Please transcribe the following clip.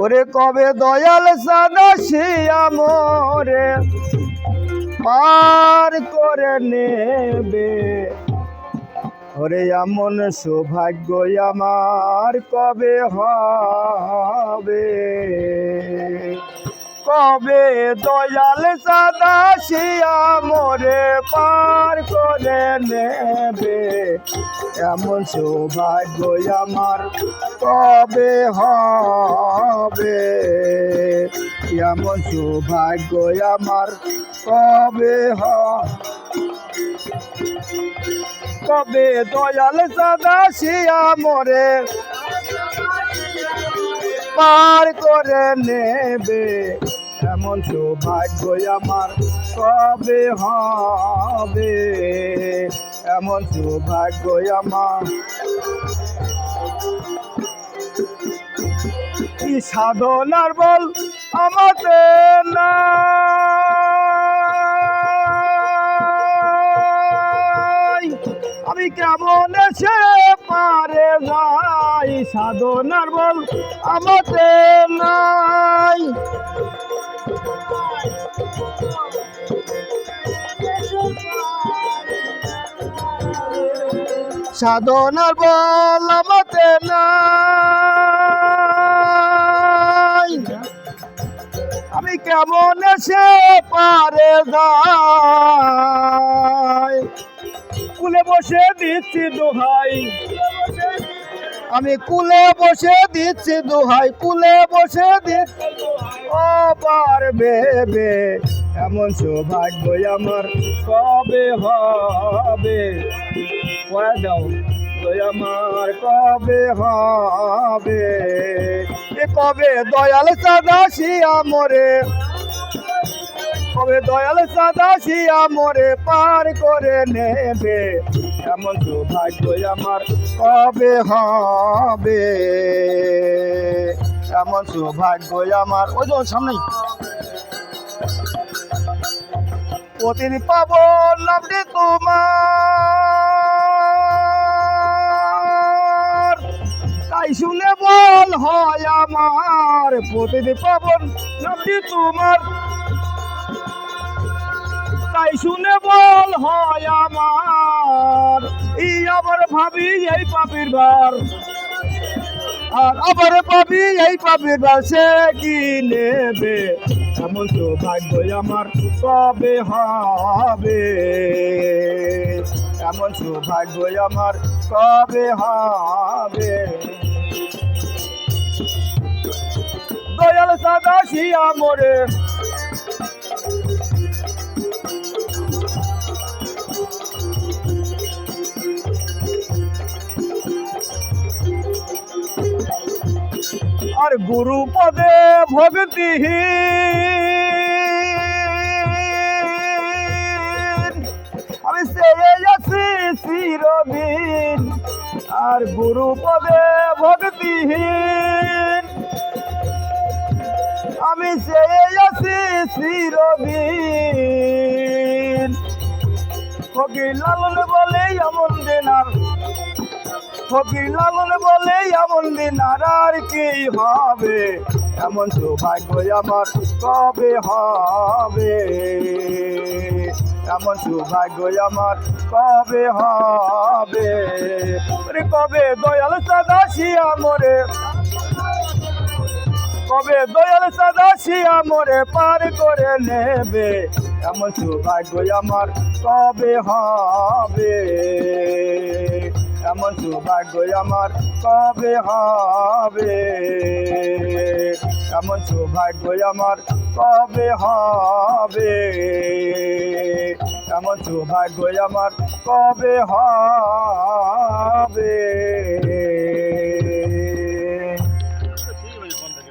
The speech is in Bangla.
ওরে কবে দয়াল সাদা শিয়া মোরে পার করে নেবে, ওরে এমন সৌভাগ্য আমার কবে হবে, কবে দয়াল সাদা শিয়া মোরে পার করে নেবে, এমন সৌভাগ্য আমার কবে হবে, এমন সৌভাগ্য আমার কবে কবে দয়াল সাদা শিয়া মোরে পার করে নেবে, এমন সৌভাগ্য আমার কবে হবে, এমন সৌভাগ্য আমার। কি সাধনার বল আমাদের না, আমি কেমন সে পারে যাই, সাধনার বল আমাদের নাই, সাধনার বল আমাদের নাই, আমি কেমন সে পারে যাই, কুলে বসে দিচ্ছি দোহাই, আমি কুলে বসে দিচ্ছি দোহাই, কুলে বসে দিচ্ছি ও পারবে, এমন সৌভাগ্য আমার কবে হবে, দাও আমার কবে হবে, কবে দয়াল সাদা শিয়া মোরে, কবে দয়াল সাদা শিয়া মোরে পার করে নেবে, এমন সৌভাগ্য আমার কবে হবে, এমন সৌভাগ্য আমার। ওই তো সামনেই প্রতিদিন পাবো নামটি তোমার, তাই শুনে বল হয় আমার, প্রতিদিন পাবো নামটি তোমার, তাই শুনে বল হয় আমার, আবার ভাবি এই পাপির বার, আর আবার পাবি এই পাপির বার, সে কি নেবে, এমন সৌভাগ্য আমার কবে হবে, এমন সৌভাগ্য আমার কবে হবে, দয়াল সাদা শিয়া মোরে আর গুরু পদে ভক্তি, আমি সে আছি চিরদিন, আর গুরু পদে ভক্তিহীন, আমি সে আছি চিরদিন, ফকির লালন বলে এমন দিন আর, ফকির লালন বলে এমন দিন আর কি হবে, এমন সৌভাগ্য আমার কবে হবে, এমন সৌভাগ্য আমার কবে হবে, কবে দয়াল সাদা শিয়া মোরে, কবে দয়াল সাদা শিয়া মোরে পার করে নেবে, এমন সৌভাগ্য আমার কবে হবে, এমন সৌভাগ্য আমার কবে হবে, এমন সৌভাগ্য আমার কবে হবে, এমন সৌভাগ্য আমার কবে হবে।